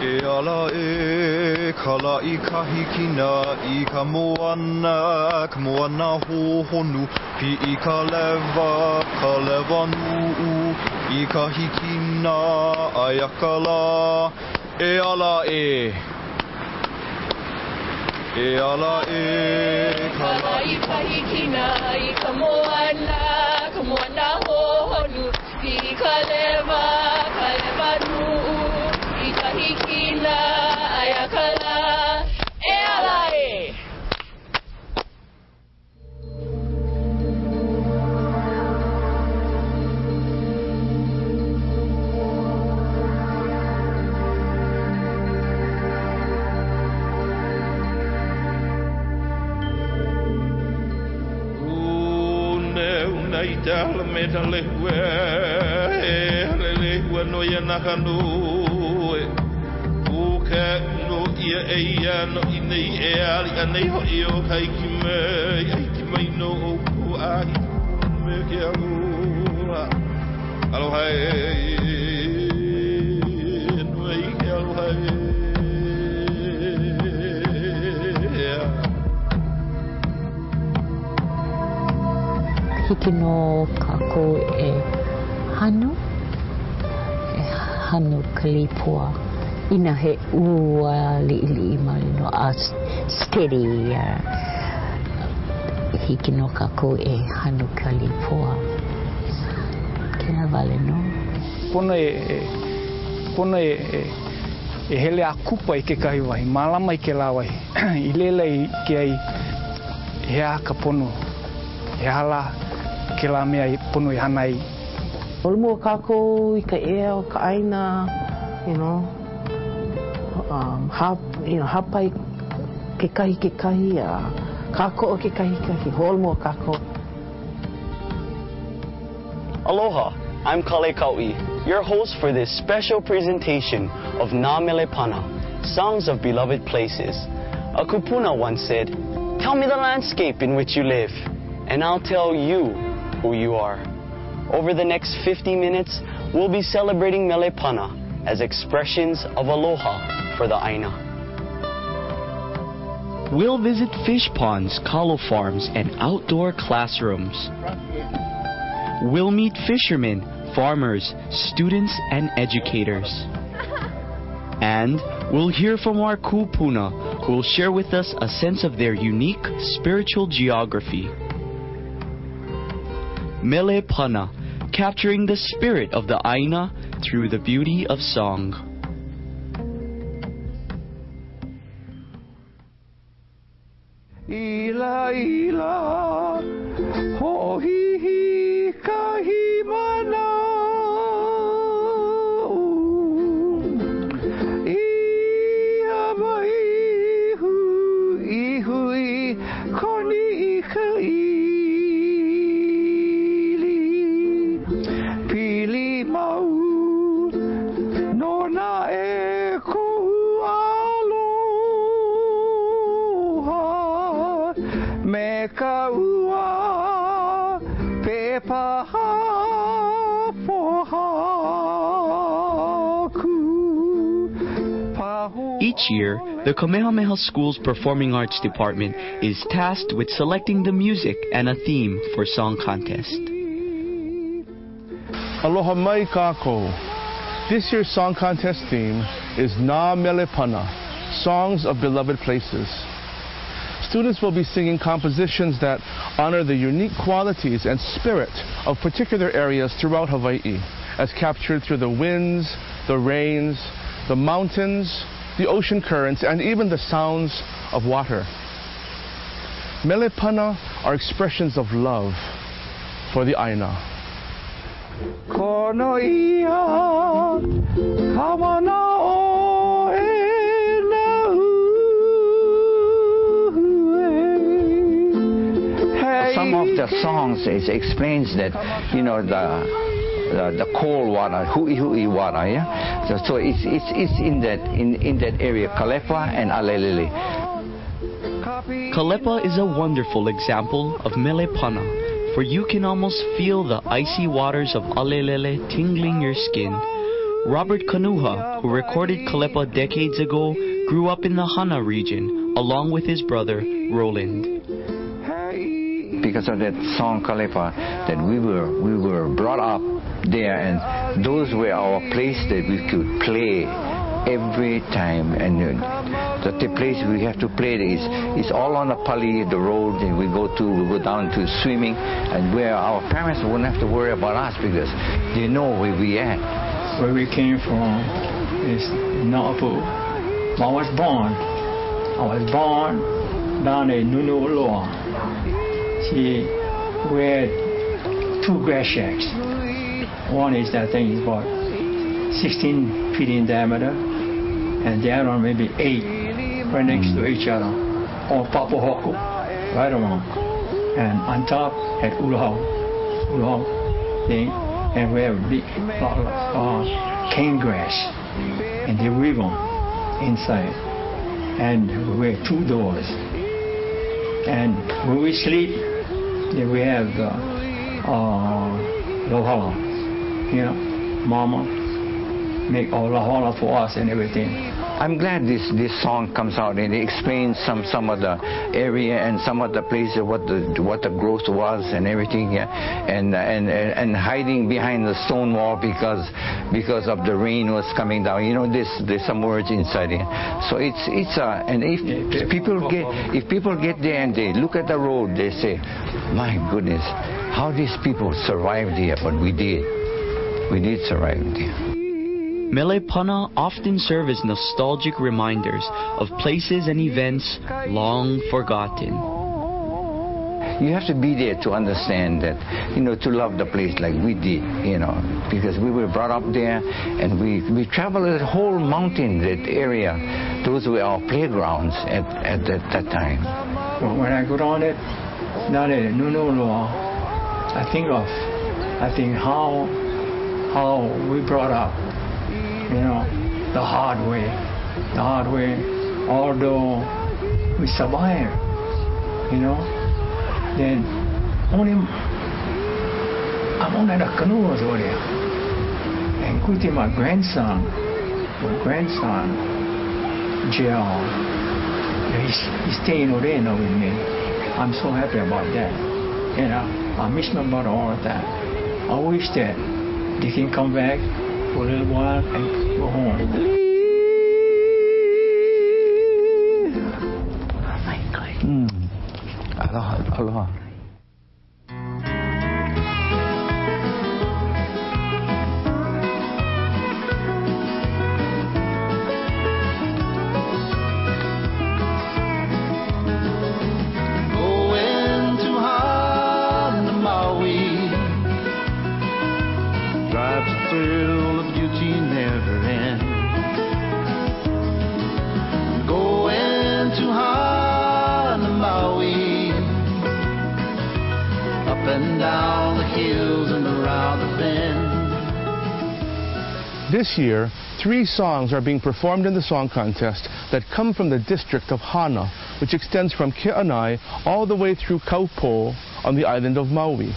E ala e kala I kahikina I ka moana hohonu Pi I ka lewa nuu I kahikina ayakala E ala e E ala e kala I kahikina I ka moana hohonu Pi ka lewa nuu I kahikina ayakala E ala e I tell me to live where no yanakano, who can no ear no in the air, and they hold you I may know who I make you. Aloha. Hiki no kako hanu kalipua ina he ua li marino steady hiki no kako hanu kalipua kena vale no Pona hele a kupa I ke kahi wahi malama I ke la wahi I lele ke ai he a ka pono he hala ke la mea I pono I hana I. Olmo kako I ka ea o ka aina, hapai ke kahi kako o ke kahi holmo kako. Aloha, I'm Kale Kau'i, your host for this special presentation of Na Melepana, Songs of Beloved Places. A kupuna once said, "Tell me the landscape in which you live, and I'll tell you who you are." Over the next 50 minutes, we'll be celebrating Melepana as expressions of aloha for the Aina. We'll visit fish ponds, kalo farms, and outdoor classrooms. We'll meet fishermen, farmers, students, and educators. And we'll hear from our kupuna, who will share with us a sense of their unique spiritual geography. Melepana, capturing the spirit of the Aina through the beauty of song. Ila ila hohihi kahimana Ia maihu ihui koni ikai Pili mau nona e kohu aloha me ka ua pepaha pohaku Each year, the Kamehameha School's Performing Arts Department is tasked with selecting the music and a theme for song contest. Aloha mai kako. This year's song contest theme is Na Melepana, Songs of Beloved Places. Students will be singing compositions that honor the unique qualities and spirit of particular areas throughout Hawaii, as captured through the winds, the rains, the mountains, the ocean currents, and even the sounds of water. Melepana are expressions of love for the Aina. Kono ia kawana o e na Some of the songs it explains that the cold water, hui hui water, yeah. So it's in that area, Kalepa and Alelele. Kalepa is a wonderful example of Melepana, for you can almost feel the icy waters of Alelele tingling your skin. Robert Kanuha, who recorded Kalepa decades ago, grew up in the Hana region, along with his brother, Roland. Because of that song Kalepa, that we were brought up there, and those were our place that we could play every time. And the place we have to play is all on the pali, the road, and we go down to swimming, and where our parents wouldn't have to worry about us because they know where we at. Where we came from is Napu. I was born down in Nunuloa. We had 2 grass shacks. One is, I think, about 16 feet in diameter, and the other one maybe 8, right next to each other, all papohoko, right around. And on top had ulaho thing, and we have big cane grass and the ribbon inside, and we have 2 doors. And when we sleep, then we have lohala, mama make all lohala for us and everything. I'm glad this song comes out and it explains some of the area and some of the places what the growth was and everything, yeah, and hiding behind the stone wall because of the rain was coming down. There's some words inside here. So and if people get there and they look at the road, they say, my goodness, how these people survived here, but we did survive here. Melepana often serve as nostalgic reminders of places and events long forgotten. You have to be there to understand that, to love the place like we did, because we were brought up there and we traveled the whole mountain, that area. Those were our playgrounds at that time. Well, when I go down there, I think how we brought up, the hard way, although we survived, then I'm on the canoes over there, and Kuti, my grandson, Jiao, he's staying over there now with me. I'm so happy about that. I miss my brother all the time. I wish that they can come back for a little while and go home. Aloha. Going to Hana Maui, drives the thrill of beauty never ends. Going to Hana Maui, up and down the hills and around the bend. This year, 3 songs are being performed in the song contest that come from the district of Hana, which extends from Ke'anai all the way through Kaupo on the island of Maui.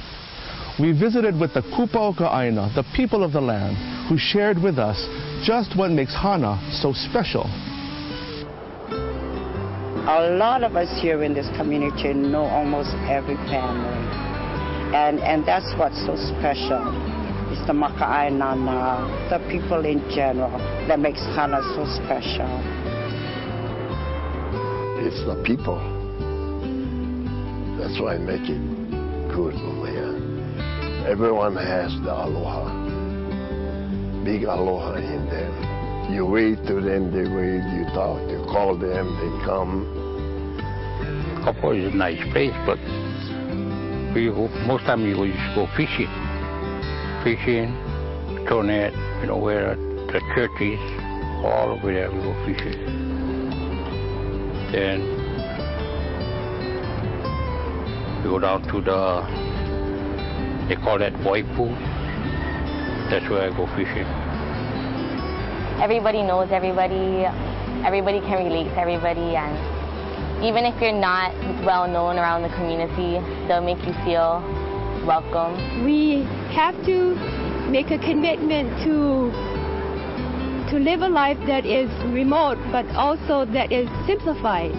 We visited with the Kupa'oka'aina, the people of the land, who shared with us just what makes Hana so special. A lot of us here in this community know almost every family. And that's what's so special. It's the Maka'ainana, the people in general, that makes Hana so special. It's the people. That's why I make it good over here. Everyone has the aloha. Big aloha in them. You wait to them, they wait, you talk, you call them, they come. Kaupo is a nice place, but most time we just go fishing. Tonet, where the church is, all over there we go fishing. Then we go down to they call that waipu. That's where I go fishing. Everybody knows everybody. Everybody can relate to everybody, and even if you're not well known around the community, they'll make you feel welcome. We have to make a commitment to to live a life that is remote, but also that is simplified.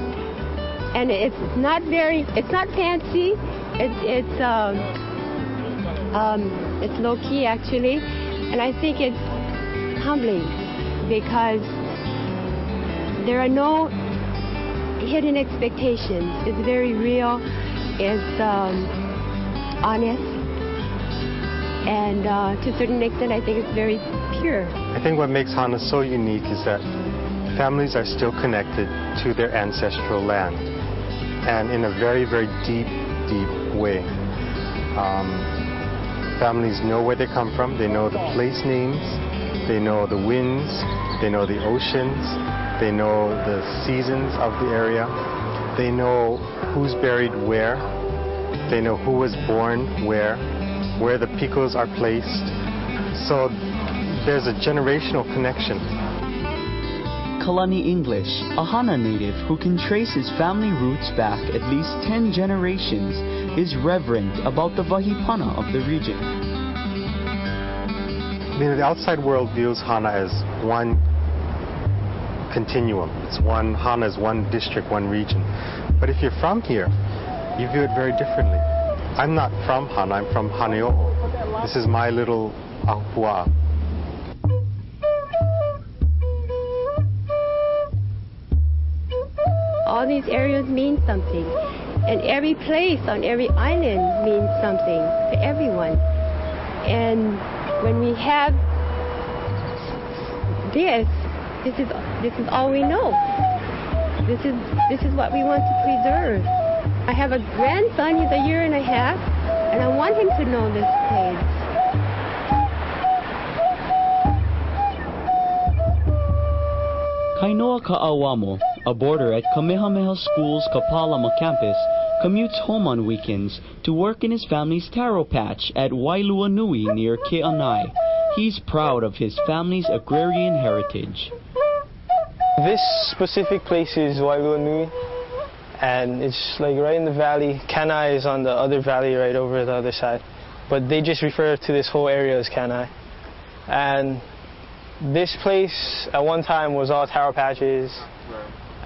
And it's not fancy. It's low key actually, and I think it's humbling because there are no hidden expectations. It's very real. It's honest, and to a certain extent, I think it's very pure. I think what makes Hana so unique is that families are still connected to their ancestral land, and in a very, very deep, deep way. Families know where they come from. They know the place names. They know the winds. They know the oceans. They know the seasons of the area. They know who's buried where. They know who was born where the picos are placed. So there's a generational connection. Kalani English, a Hana native who can trace his family roots back at least 10 generations, is reverent about the Vahipana of the region. The outside world views Hana as one continuum. Hana is one district, one region. But if you're from here, you view it very differently. I'm not from Hana, I'm from Haneo'o. This is my little Ahupua. All these areas mean something, and every place on every island means something to everyone. And when we have this is all we know. This is what we want to preserve. I have a grandson, he's 1.5 years, and I want him to know this place. Kainoa Ka'awamo, a boarder at Kamehameha School's Kapalama campus, commutes home on weekends to work in his family's taro patch at Wailua Nui near Ke'anai. He's proud of his family's agrarian heritage. This specific place is Wailua Nui, and it's like right in the valley. Kanai is on the other valley right over the other side, but they just refer to this whole area as Kanai. And this place at one time was all taro patches,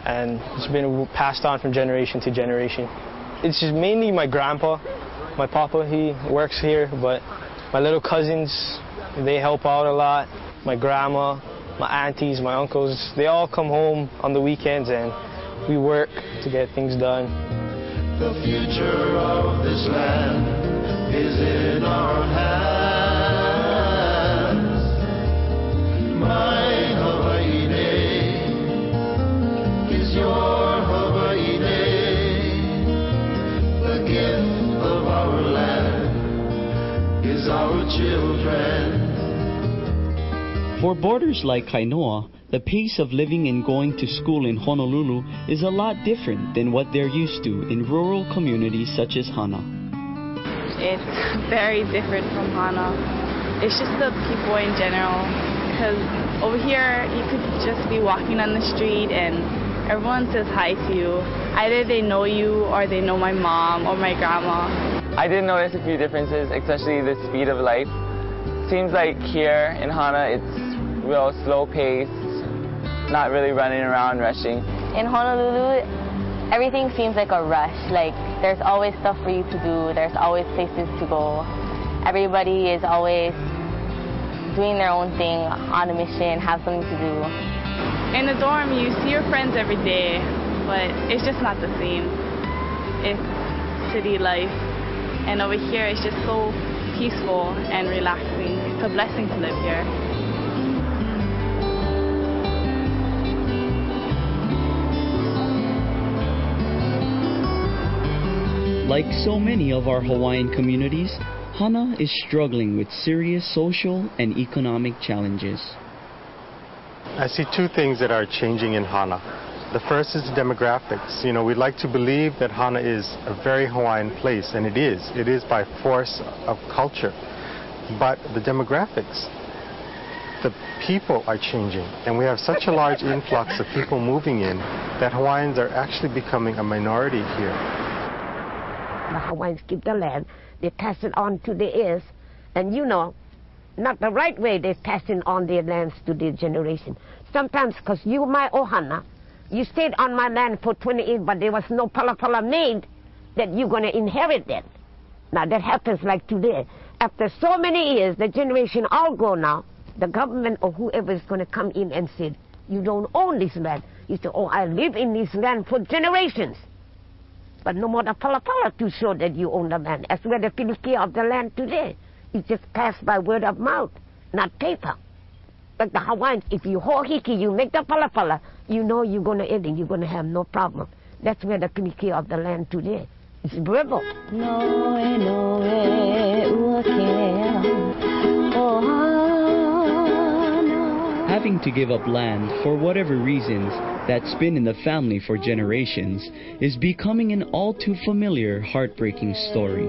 and it's been passed on from generation to generation. It's just mainly my grandpa. My papa, he works here, but my little cousins, they help out a lot. My grandma, my aunties, my uncles, they all come home on the weekends and we work to get things done. The future of this land is in our hands. My Hawaii Day is your Hawaii Day. The gift of our land is our children. For boarders like Kainoa, the pace of living and going to school in Honolulu is a lot different than what they're used to in rural communities such as Hana. It's very different from Hana. It's just the people in general, because over here you could just be walking on the street and everyone says hi to you. Either they know you or they know my mom or my grandma. I did notice a few differences, especially the speed of life. Seems like here in Hana it's real slow paced, not really running around rushing. In Honolulu, everything seems like a rush. Like there's always stuff for you to do, there's always places to go. Everybody is always doing their own thing, on a mission, have something to do. In the dorm, you see your friends every day, but it's just not the same. It's city life. And over here, it's just so peaceful and relaxing. It's a blessing to live here. Like so many of our Hawaiian communities, Hana is struggling with serious social and economic challenges. I see two things that are changing in Hana. The first is demographics. We'd like to believe that Hana is a very Hawaiian place, and it is. It is by force of culture. But the demographics, the people are changing, and we have such a large influx of people moving in that Hawaiians are actually becoming a minority here. The Hawaiians keep the land, they pass it on to the heirs, and not the right way. They're passing on their lands to their generation. Sometimes, because you, my ohana, you stayed on my land for 20 years, but there was no pala made that you're going to inherit that. Now, that happens like today. After so many years, the generation all go now, the government or whoever is going to come in and say, you don't own this land. You say, oh, I live in this land for generations. But no more the pala to show that you own the land. That's where the piliki of the land today. It's just passed by word of mouth, not paper. Like the Hawaiians, if you hohiki, you make the pala, you know you're going to end it. You're going to have no problem. That's where the piliki of the land today. It's verbal. Having to give up land for whatever reasons that's been in the family for generations is becoming an all too familiar, heartbreaking story.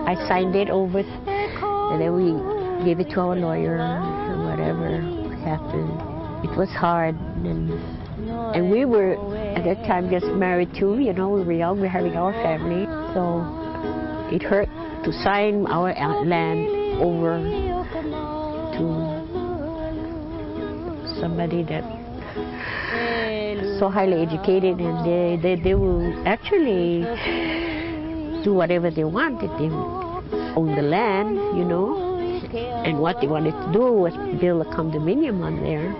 I signed it over, and then we gave it to our lawyer, and whatever happened. It was hard, and we were at that time just married too. You know, we were young, we were having our family, so it hurt to sign our land over to somebody that so highly educated, and they will actually do whatever they wanted. They own the land, you know, and what they wanted to do was build a condominium on there.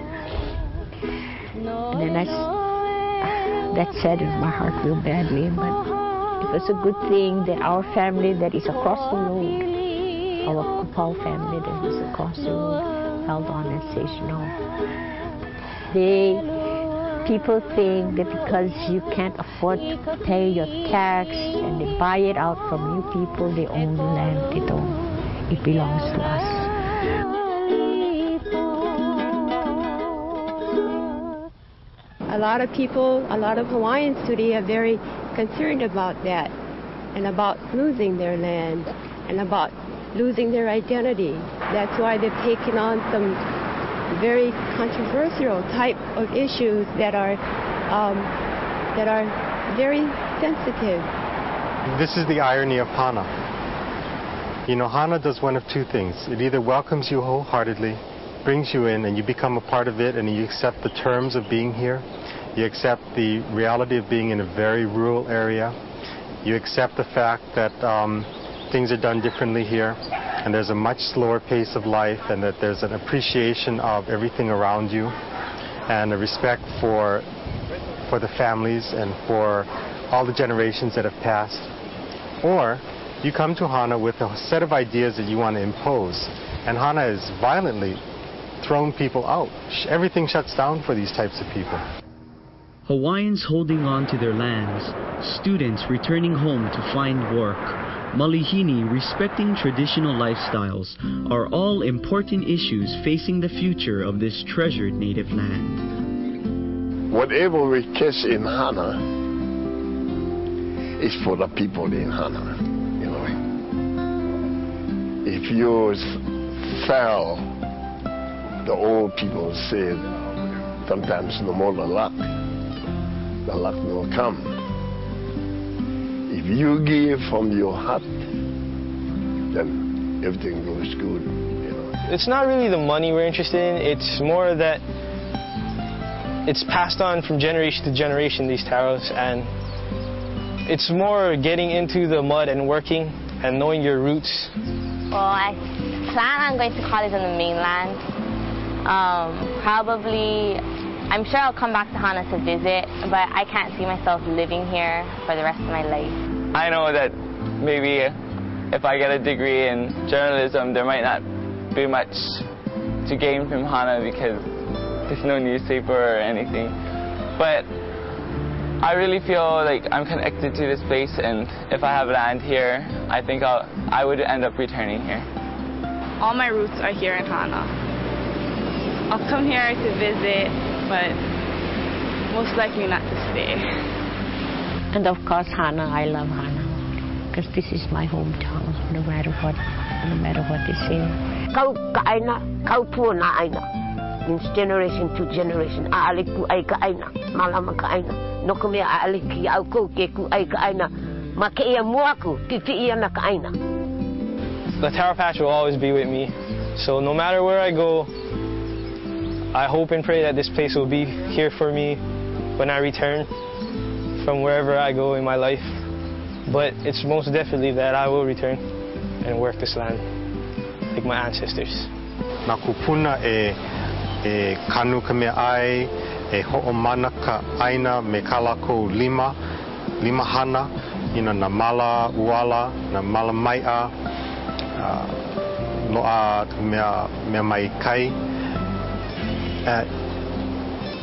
And then that saddened my heart real badly, but it was a good thing that our family that is across the road, our Kupau family that is across the road, held on and says no. People think that because you can't afford to pay your tax and they buy it out from you people, they own the land. They don't. It belongs to us. A lot of people, a lot of Hawaiians today are very concerned about that and about losing their land and about losing their identity. That's why they've taken on some very controversial type of issues that are very sensitive. This is the irony of Hana. You know, Hana does one of two things. It either welcomes you wholeheartedly, brings you in, and you become a part of it, and you accept the terms of being here. You accept the reality of being in a very rural area. You accept the fact that things are done differently here, and there's a much slower pace of life, and that there's an appreciation of everything around you, and a respect for the families and for all the generations that have passed. Or you come to Hana with a set of ideas that you want to impose, and Hana has violently thrown people out. Everything shuts down for these types of people. Hawaiians holding on to their lands, students returning home to find work, Malihini respecting traditional lifestyles are all important issues facing the future of this treasured native land. Whatever we catch in Hana is for the people in Hana, you know. If you fell, the old people said, sometimes no more the luck will come. If you give from your heart, then everything goes good, you know. It's not really the money we're interested in, it's more that it's passed on from generation to generation, these taros, and it's more getting into the mud and working and knowing your roots. Well, I plan on going to college on the mainland. Probably, I'm sure I'll come back to Hana to visit, but I can't see myself living here for the rest of my life. I know that maybe if I get a degree in journalism, there might not be much to gain from Hana because there's no newspaper or anything. But I really feel like I'm connected to this place, and if I have land here, I think I would end up returning here. All my roots are here in Hana. I'll come here to visit, but most likely not to stay. And of course, Hana, I love Hana, because this is my hometown, no matter what they say. Kau kaaina, kau puana aina. Means generation to generation. Aaliku ai kaaina, malama kaaina. Nokumea aaliki au ko ke ku ai kaaina. Ma ke ia muaku, titi ia na kaaina. The Taro Patch will always be with me. So no matter where I go, I hope and pray that this place will be here for me when I return from wherever I go in my life. But it's most definitely that I will return and work this land like my ancestors. Na kupuna e kanu ka mea ai, e ho'omana ka aina me kalako lima hana, na mala uala, na mala mai'a, loa mea mai kai.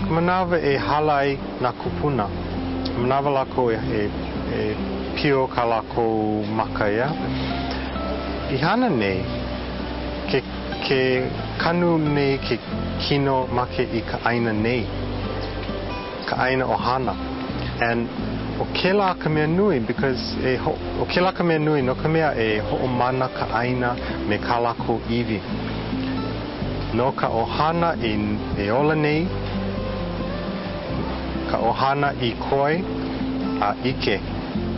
Manawa e halai na kupuna. Manawa lako e pio ka lako makaia. I hana nei, ke kanu nei ke kino make I ka aina nei. Ka aina ohana. And o kela ka mea nui, because o kela ka mea nui no ka mea e ho'omana ka aina me ka lako iwi. No ka ohana e ola nei, ka ohana I koi a ike.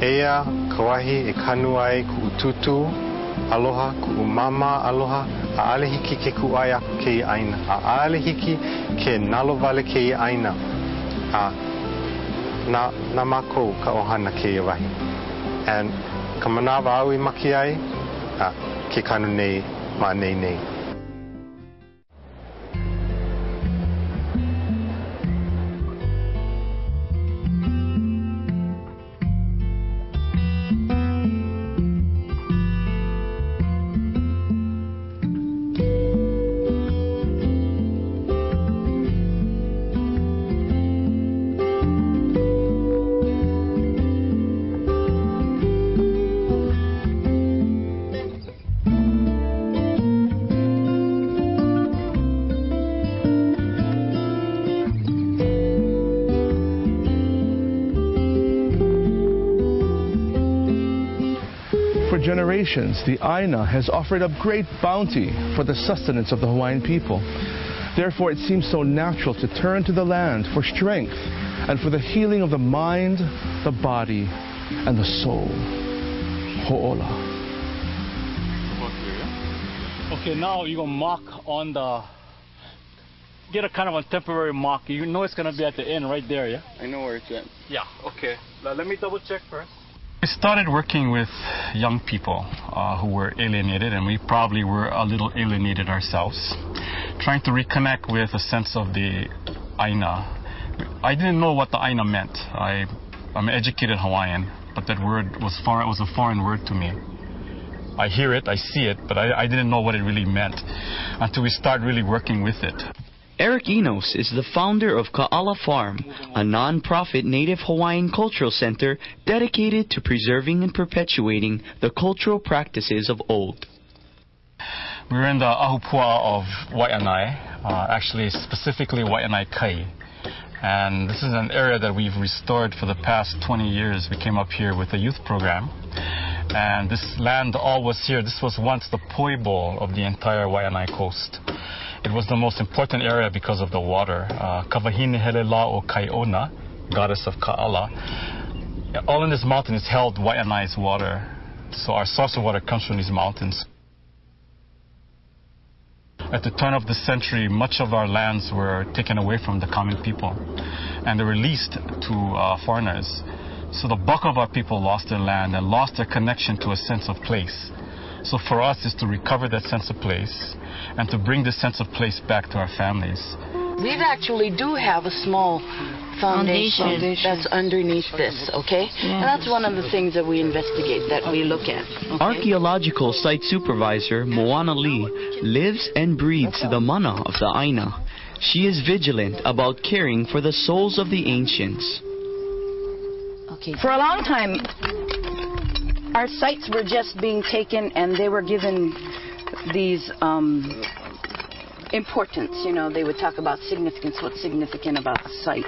Ea kawahi e kanu ai ku ututu aloha, ku umama aloha, a ale hiki ke ku ai aku ke I aina. A ale hiki ke nalo vale ke I aina. Na mako ka ohana ke wahi. And ka manawa au I maki ai, ke kanu nei ma nei nei. For generations, the Aina has offered up great bounty for the sustenance of the Hawaiian people. Therefore, it seems so natural to turn to the land for strength and for the healing of the mind, the body, and the soul. Ho'ola. Okay, now you're going to mark on the... Get a kind of a temporary mark. You know it's going to be at the end right there, yeah? I know where it's at. Yeah, okay. Now, let me double check first. We started working with young people who were alienated, and we probably were a little alienated ourselves, trying to reconnect with a sense of the Aina. I didn't know what the Aina meant. I'm an educated Hawaiian, but that word was foreign. It was a foreign word to me. I hear it, I see it, but I didn't know what it really meant until we started really working with it. Eric Enos is the founder of Ka'ala Farm, a non-profit Native Hawaiian cultural center dedicated to preserving and perpetuating the cultural practices of old. We're in the ahupua of Waianae, actually specifically Waianae Kai. And this is an area that we've restored for the past 20 years. We came up here with a youth program. And this land all was here. This was once the poi bowl of the entire Waianae coast. It was the most important area because of the water. Kawahine Helela o Kaiona, goddess of Ka'ala. All in this mountain is held Waianae's water. So our source of water comes from these mountains. At the turn of the century, much of our lands were taken away from the common people, and they were leased to foreigners. So the bulk of our people lost their land and lost their connection to a sense of place. So for us is to recover that sense of place and to bring this sense of place back to our families. We actually do have a small foundation that's underneath this, okay? And that's one of the things that we investigate, that we look at. Okay? Archaeological site supervisor Moana Lee lives and breathes the mana of the Aina. She is vigilant about caring for the souls of the ancients. Okay. For a long time, our sites were just being taken and they were given these importance. You know, they would talk about significance, what's significant about the site.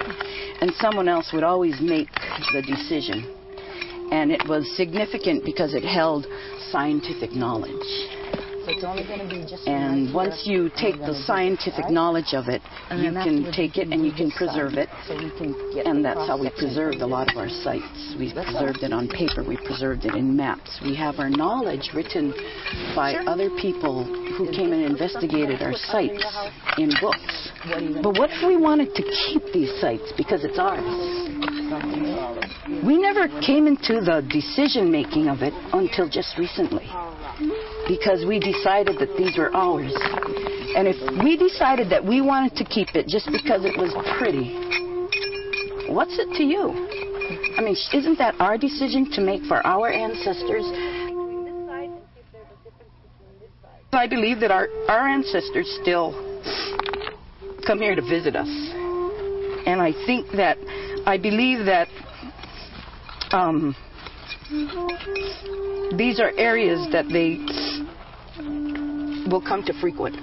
And someone else would always make the decision. And it was significant because it held scientific knowledge. And once you take the scientific knowledge of it, you can take it and you can preserve it. And that's how we preserved a lot of our sites. We preserved it on paper. We preserved it in maps. We have our knowledge written by other people who came and investigated our sites in books. But what if we wanted to keep these sites because it's ours? We never came into the decision-making of it until just recently, because we decided that these were ours. And if we decided that we wanted to keep it just because it was pretty, what's it to you? I mean, isn't that our decision to make for our ancestors? I believe that our ancestors still come here to visit us. And I believe that these are areas that they will come to frequent.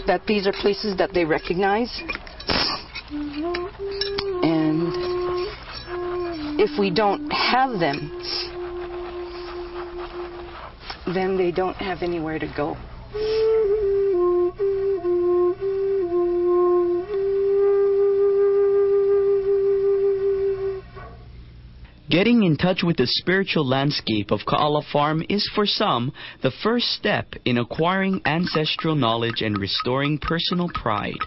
That these are places that they recognize. And if we don't have them, then they don't have anywhere to go. Getting in touch with the spiritual landscape of Ka'ala Farm is for some the first step in acquiring ancestral knowledge and restoring personal pride.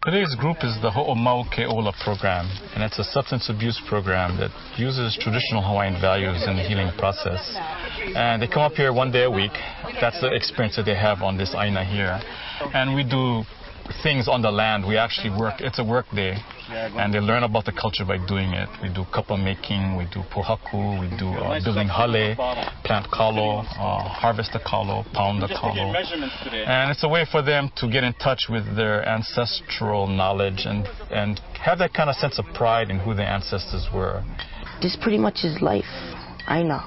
Today's group is the Ho'omau Ke'ola program, and it's a substance abuse program that uses traditional Hawaiian values in the healing process. And they come up here one day a week. That's the experience that they have on this aina here. And we do things on the land. We actually work. It's a work day, and they learn about the culture by doing it. We do kapa making, we do pohaku, we do building hale, plant kalo, harvest the kalo, pound the kalo. And it's a way for them to get in touch with their ancestral knowledge and have that kind of sense of pride in who their ancestors were. This pretty much is life, aina,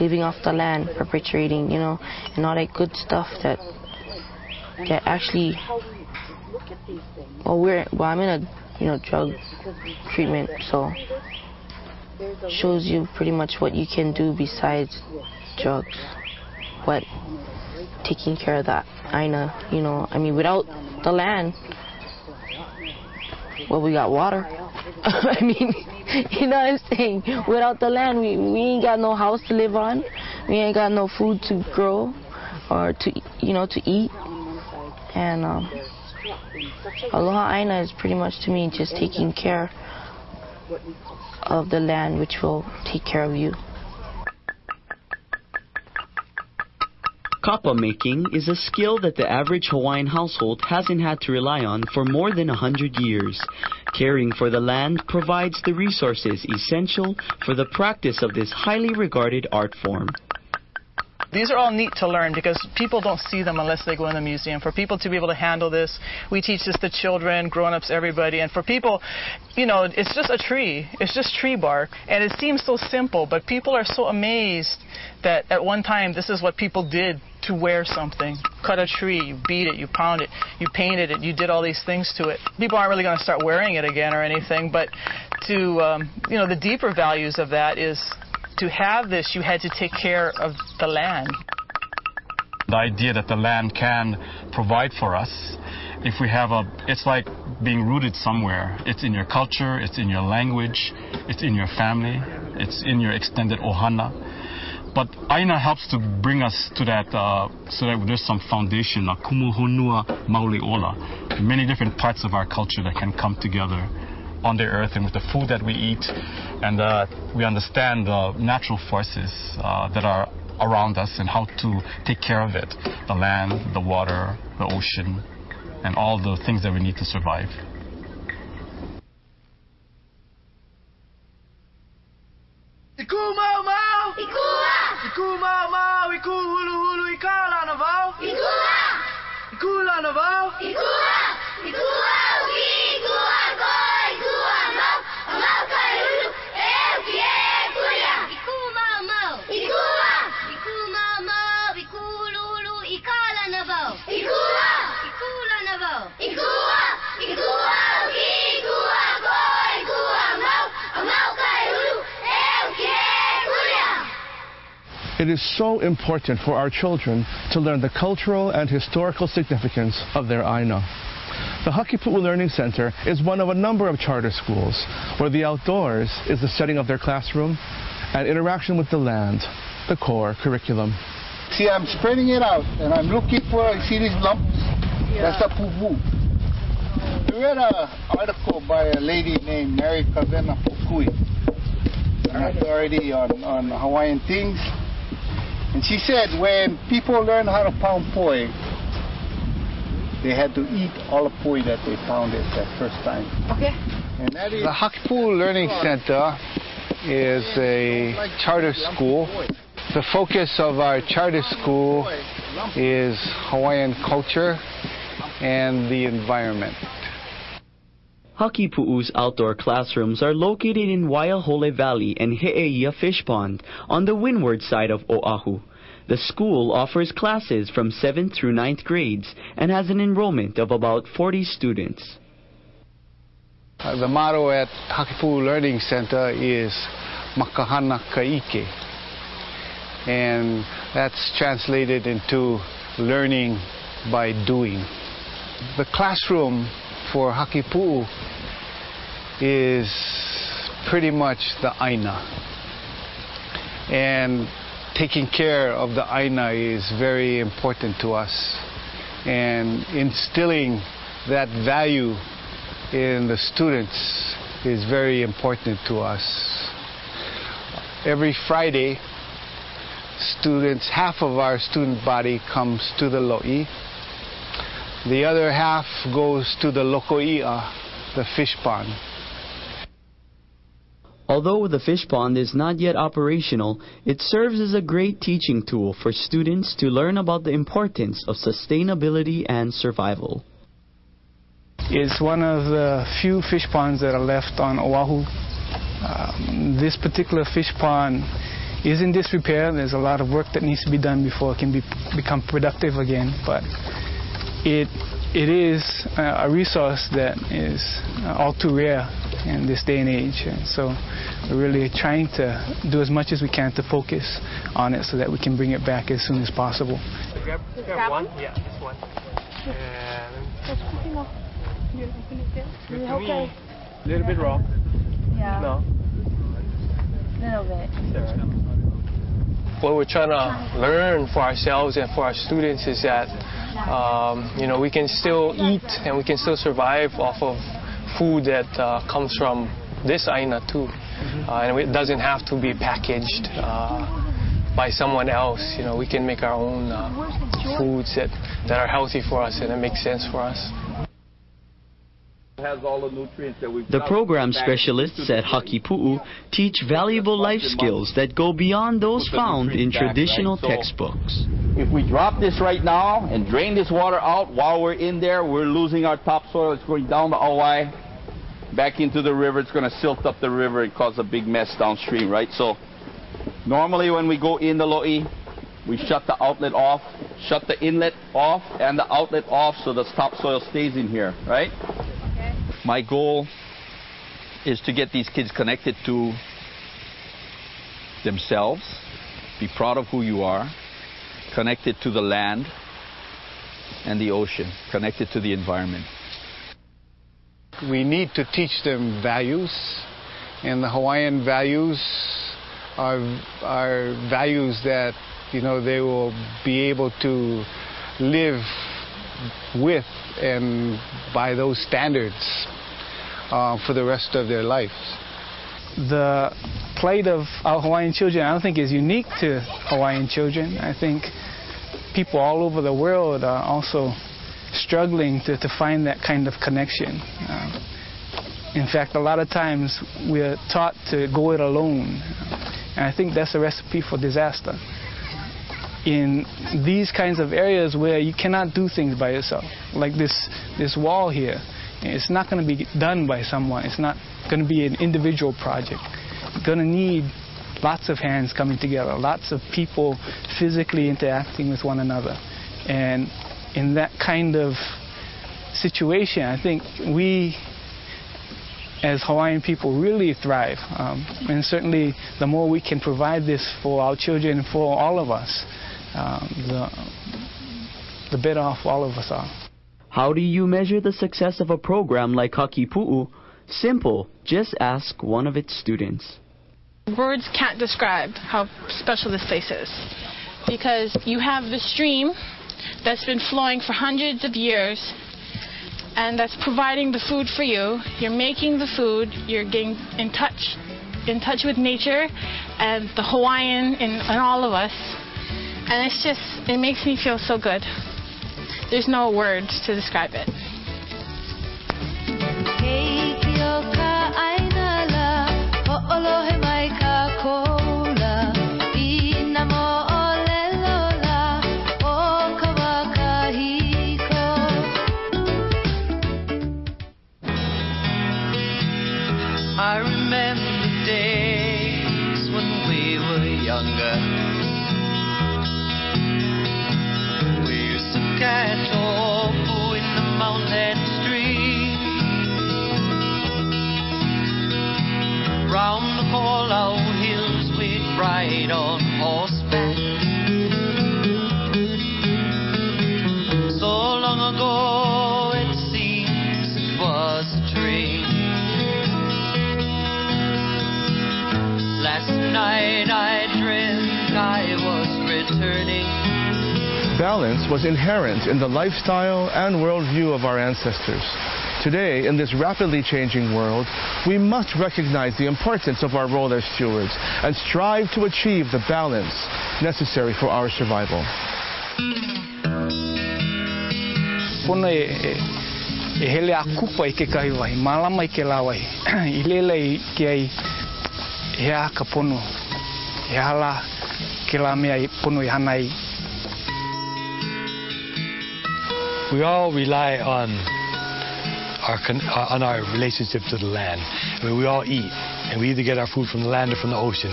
living off the land, perpetuating, and all that good stuff that actually. I'm in a drug treatment, so shows you pretty much what you can do besides drugs. What taking care of that aina, without the land, we got water. I mean, you know what I'm saying? Without the land, we ain't got no house to live on. We ain't got no food to grow or to eat. And Aloha Aina is pretty much to me just taking care of the land, which will take care of you. Kapa making is a skill that the average Hawaiian household hasn't had to rely on for more than 100 years. Caring for the land provides the resources essential for the practice of this highly regarded art form. These are all neat to learn because people don't see them unless they go in the museum. For people to be able to handle this, we teach this to children, grown-ups, everybody. And for people, it's just a tree. It's just tree bark. And it seems so simple, but people are so amazed that at one time this is what people did to wear something. Cut a tree, you beat it, you pound it, you painted it, you did all these things to it. People aren't really going to start wearing it again or anything, but to, the deeper values of that is to have this, you had to take care of the land. The idea that the land can provide for us, if we have it's like being rooted somewhere. It's in your culture, it's in your language, it's in your family, it's in your extended ohana. But aina helps to bring us to that, so that there's some foundation, a kumuhonua mauleola, many different parts of our culture that can come together on the earth and with the food that we eat, and we understand the natural forces that are around us and how to take care of it, the land, the water, the ocean, and all the things that we need to survive. Iku mau mau, ikua. Iku mau mau, iku hulu hulu ikala na vau. Ikua. Ikula na vau. Ikua. Ikua uki, ikua ko, ikua mau. Mau kai hulu, ki kuya. Iku mau mau, ikua. Iku mau mau, iku hulu hulu ikala na vau. Ikua. Ikula na vau. Ikua. Ikua uki, ikua ko, ikua mau. Mau kai hulu. It is so important for our children to learn the cultural and historical significance of their Aina. The Hakipu'u Learning Center is one of a number of charter schools where the outdoors is the setting of their classroom and interaction with the land, the core curriculum. See, I'm spreading it out and I'm looking for, you see these lumps? Yeah. That's the pupu. I read an article by a lady named Mary Kavena Pukui, an authority on Hawaiian things. And she said when people learn how to pound poi, they had to eat all the poi that they pounded that first time. Okay. And that is the Hakipu'u Learning Center is a charter school. The focus of our charter school is Hawaiian culture and the environment. Hakipu'u's outdoor classrooms are located in Waiahole Valley and He'eia Fish Pond on the windward side of Oahu. The school offers classes from 7th through 9th grades and has an enrollment of about 40 students. The motto at Hakipu'u Learning Center is Makahana Kaike, and that's translated into learning by doing. The classroom for Hakipu'u is pretty much the Aina, and taking care of the Aina is very important to us, and instilling that value in the students is very important to us. Every Friday, students, half of our student body comes to the lo'i. The other half goes to the loko'i'a, the fish pond. Although the fish pond is not yet operational, it serves as a great teaching tool for students to learn about the importance of sustainability and survival. It's one of the few fish ponds that are left on Oahu. This particular fish pond is in disrepair. There's a lot of work that needs to be done before it can become productive again, but it is a resource that is all too rare in this day and age, and so we're really trying to do as much as we can to focus on it so that we can bring it back as soon as possible. Grab one? Yeah, this one. And okay. A little bit raw. Yeah. No. Little bit. What we're trying to learn for ourselves and for our students is that we can still eat and we can still survive off of food that comes from this Aina too. And it doesn't have to be packaged by someone else. We can make our own foods that are healthy for us and that make sense for us. The program specialists at Hakipu'u teach valuable life skills that go beyond those found in traditional textbooks. If we drop this right now and drain this water out while we're in there, we're losing our topsoil. It's going down the Auai, back into the river. It's going to silt up the river and cause a big mess downstream, right? So normally when we go in the lo'i, we shut the outlet off, shut the inlet off and the outlet off so the topsoil stays in here, right? My goal is to get these kids connected to themselves, be proud of who you are, connected to the land and the ocean, connected to the environment. We need to teach them values, and the Hawaiian values are values that they will be able to live with and by those standards for the rest of their lives. The plight of our Hawaiian children, I don't think, is unique to Hawaiian children. I think people all over the world are also struggling to find that kind of connection. In fact, a lot of times we're taught to go it alone, and I think that's a recipe for disaster. In these kinds of areas where you cannot do things by yourself, like this wall here, it's not going to be done by someone. It's not going to be an individual project. You're going to need lots of hands coming together, lots of people physically interacting with one another. And in that kind of situation, I think we as Hawaiian people really thrive. And certainly the more we can provide this for our children, for all of us, the better off all of us are. How do you measure the success of a program like Hakipu'u? Simple, just ask one of its students. Words can't describe how special this place is, because you have the stream that's been flowing for hundreds of years, and that's providing the food for you. You're making the food, you're getting in touch with nature and the Hawaiian in all of us, and it makes me feel so good. There's no words to describe it. I remember the days when we were younger. We used to catch ofu in the mountain stream. Round the Kolau hills we'd ride on horseback. So long ago it seems it was a dream. Last night I dreamt I was returning. Balance was inherent in the lifestyle and worldview of our ancestors. Today, in this rapidly changing world, we must recognize the importance of our role as stewards and strive to achieve the balance necessary for our survival. Pono hele a kupa I ke kahi wahi, malama I ke la wahi. I lele ke ai hea ka pono, he hala ke la mea I pono I hana I. We all rely on our relationship to the land. I mean, we all eat, and we either get our food from the land or from the ocean.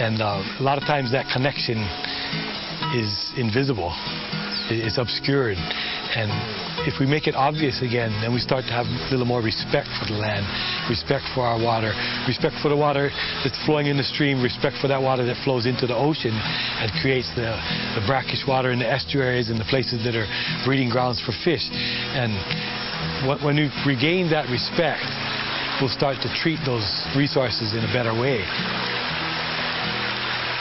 And a lot of times that connection is invisible. It's obscured. And if we make it obvious again, then we start to have a little more respect for the land, respect for our water, respect for the water that's flowing in the stream, respect for that water that flows into the ocean and creates the brackish water in the estuaries and the places that are breeding grounds for fish. And when we regain that respect, we'll start to treat those resources in a better way.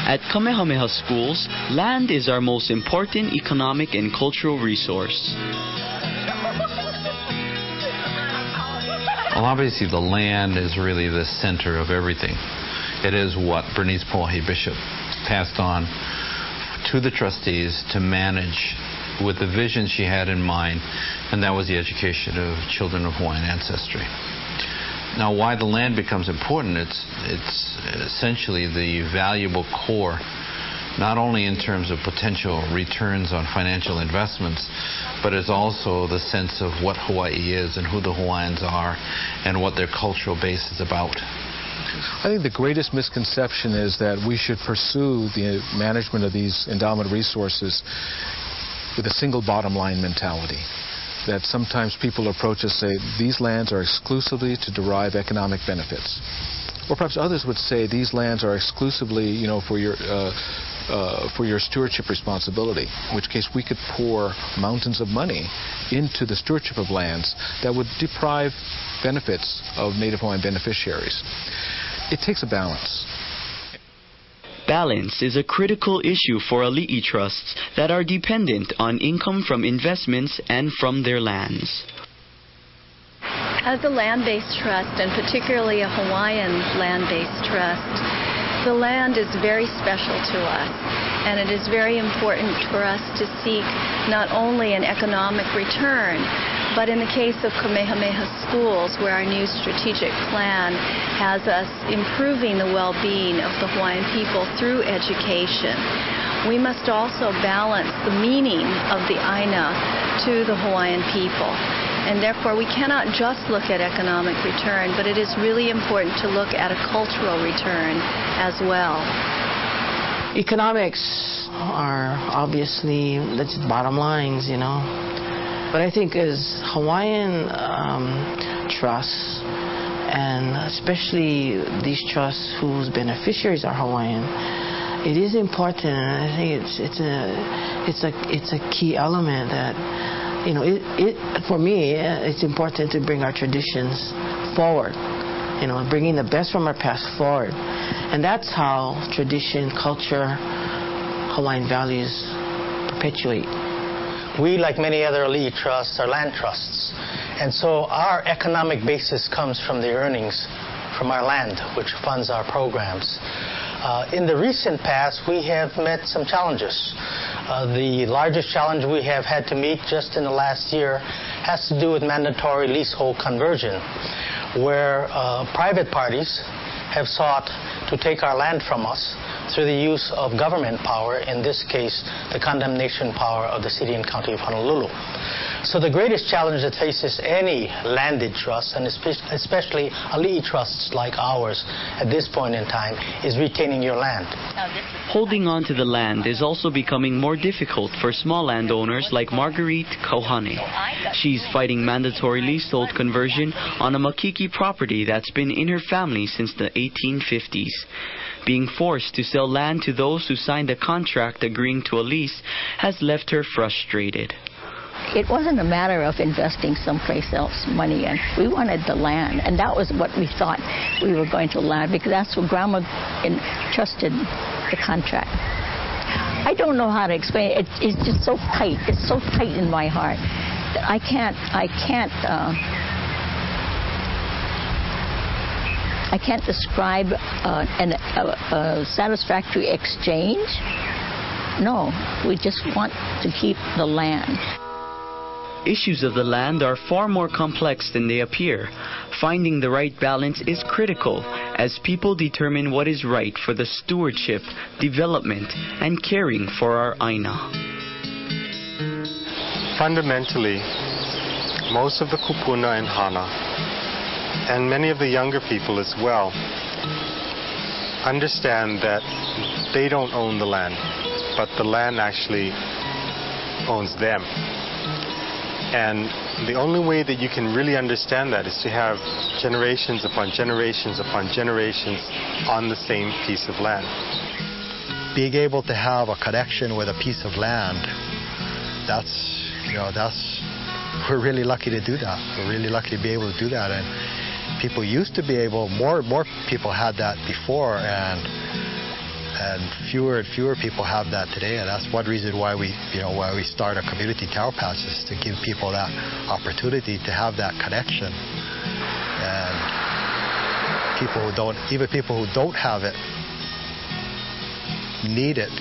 At Kamehameha schools, land is our most important economic and cultural resource. Well, obviously the land is really the center of everything. It is what Bernice Pohe Bishop passed on to the trustees to manage with the vision she had in mind, and that was the education of children of Hawaiian ancestry. Now, why the land becomes important, it's essentially the valuable core, not only in terms of potential returns on financial investments, but it's also the sense of what Hawaii is and who the Hawaiians are and what their cultural base is about. I think the greatest misconception is that we should pursue the management of these endowment resources with a single bottom line mentality. That sometimes people approach us and say these lands are exclusively to derive economic benefits. Or perhaps others would say these lands are exclusively, for your stewardship responsibility, in which case we could pour mountains of money into the stewardship of lands that would deprive benefits of Native Hawaiian beneficiaries. It takes a balance. Balance is a critical issue for ali'i trusts that are dependent on income from investments and from their lands. As a land-based trust, and particularly a Hawaiian land-based trust, the land is very special to us, and it is very important for us to seek not only an economic return, but in the case of Kamehameha schools, where our new strategic plan has us improving the well-being of the Hawaiian people through education, we must also balance the meaning of the Aina to the Hawaiian people. And therefore, we cannot just look at economic return, but it is really important to look at a cultural return as well. Economics are obviously that's bottom lines, But I think as Hawaiian trusts, and especially these trusts whose beneficiaries are Hawaiian, it is important, and I think it's a key element that, you know, for me, it's important to bring our traditions forward, you know, bringing the best from our past forward. And that's how tradition, culture, Hawaiian values perpetuate. We, like many other elite trusts, are land trusts. And so our economic basis comes from the earnings from our land, which funds our programs. In the recent past, we have met some challenges. The largest challenge we have had to meet just in the last year has to do with mandatory leasehold conversion, where private parties have sought to take our land from us through the use of government power, in this case, the condemnation power of the City and County of Honolulu. So the greatest challenge that faces any landed trust, and especially elite trusts like ours at this point in time, is retaining your land. Holding on to the land is also becoming more difficult for small landowners like Marguerite Kauhane. She's fighting mandatory leasehold conversion on a Makiki property that's been in her family since the 1850s. Being forced to sell land to those who signed a contract agreeing to a lease has left her frustrated. It wasn't a matter of investing someplace else money in. We wanted the land, and that was what we thought we were going to land, because that's what Grandma entrusted the contract. I don't know how to explain it. It's just so tight. It's so tight in my heart that I can't describe a satisfactory exchange. No, we just want to keep the land. Issues of the land are far more complex than they appear. Finding the right balance is critical as people determine what is right for the stewardship, development, and caring for our Aina. Fundamentally, most of the kupuna in Hana, and many of the younger people as well, understand that they don't own the land, but the land actually owns them. And the only way that you can really understand that is to have generations upon generations upon generations on the same piece of land. Being able to have a connection with a piece of land, we're really lucky to do that. We're really lucky to be able to do that. And people used to be able, more people had that before, and fewer and fewer people have that today. And that's one reason why we start our community tower patches, to give people that opportunity to have that connection. And even people who don't have it need it.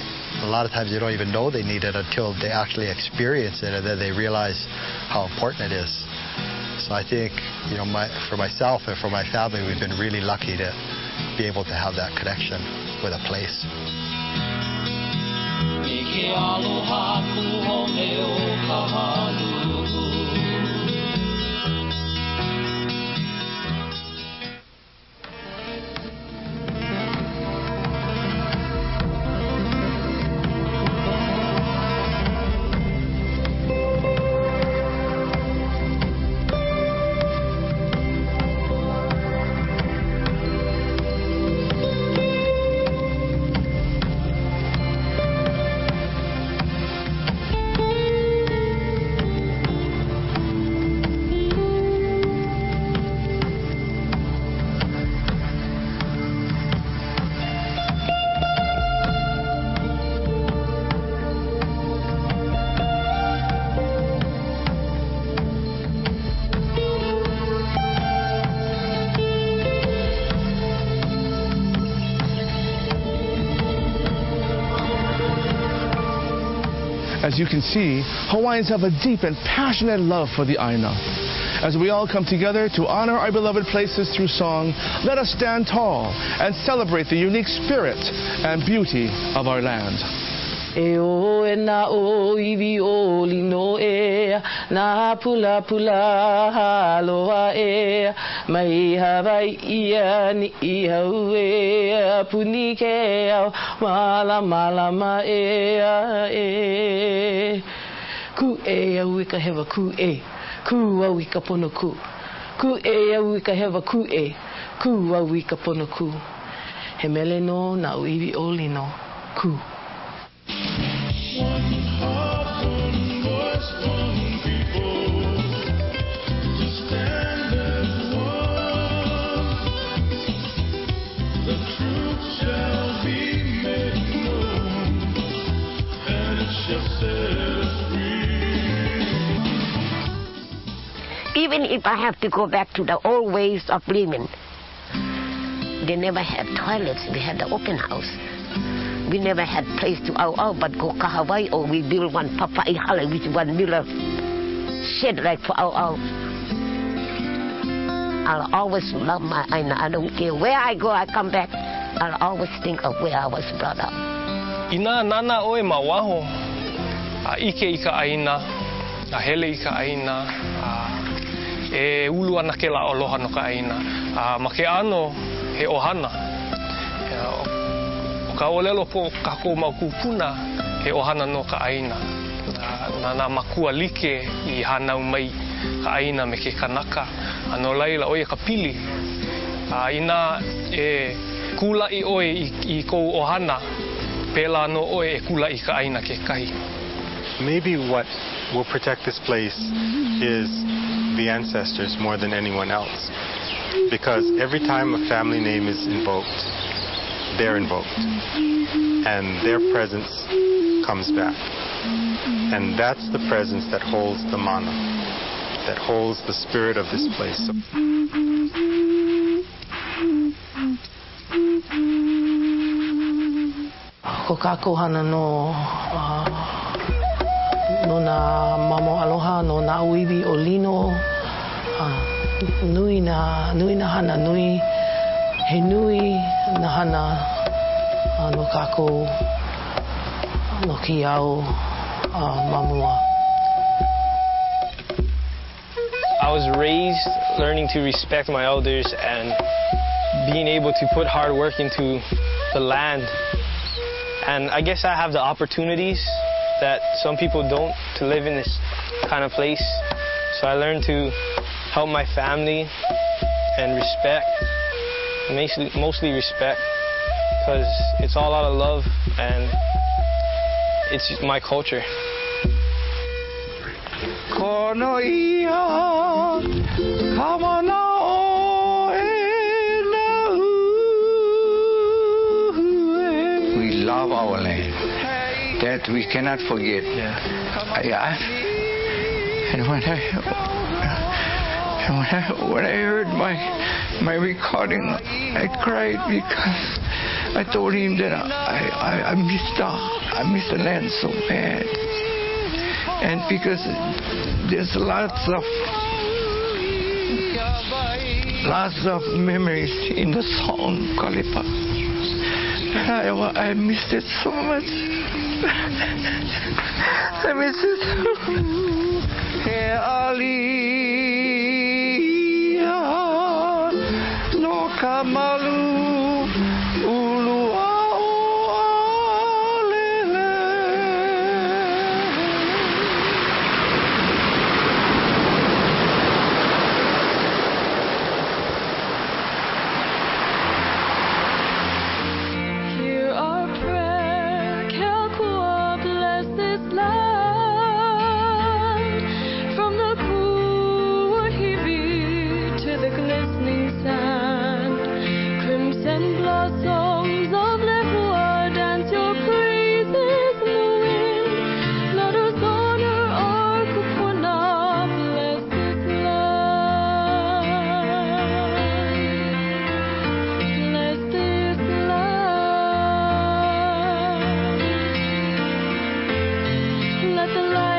A lot of times they don't even know they need it until they actually experience it, and then they realize how important it is. So I think, for myself and for my family, we've been really lucky to be able to have that connection with a place. As you can see, Hawaiians have a deep and passionate love for the Aina. As we all come together to honor our beloved places through song, let us stand tall and celebrate the unique spirit and beauty of our land. E o e na o iwi o lino e na pula pula aloha e mai Hawaii ia ni I hau e puni ke au malama e ku e au I ka hewa ku e ku au I ka pono ku Ku e au I ka hewa ku e. Ku au I ka pono ku. He mele no na uiwi oli no. Ku. Even if I have to go back to the old ways of living, they never had toilets. We had the open house. We never had place to out but go kahawai, or we build one papai hale, which one miller shed like for out. I'll always love my aina. I don't care where I go, I come back. I'll always think of where I was brought up. Ina nana oe mawaho. Ike I ka aina, a hele I ka aina, e ulu ana ke la aloha no ka aina. Ma ke ano he ohana. O ka olelo po kako mau kupuna he ohana no ka aina. Na makua like I hanau mai ka aina me ke kanaka. Ano laila oe ka pili. Ina e kula I oe I kou ohana. Pela no oe e kula I ka aina ke kahi. Maybe what will protect this place is the ancestors more than anyone else. Because every time a family name is invoked, they're invoked. And their presence comes back. And that's the presence that holds the mana, that holds the spirit of this place. Ko kako hana no na mamo aloha no na uiwi o lino. Nui na hana nui. He nui na hana no kako no ki au mamua. I was raised learning to respect my elders and being able to put hard work into the land. And I guess I have the opportunities that some people don't to live in this kind of place. So I learned to help my family and respect, mostly respect, because it's all out of love and it's my culture. Kono ia, kamana o we love our land. That we cannot forget. And when I heard my recording, I cried because I told him that I miss the land so bad. And because there's lots of memories in the song Kalipa. I missed it so much. I miss it. He alia no kamalu ulu Let the light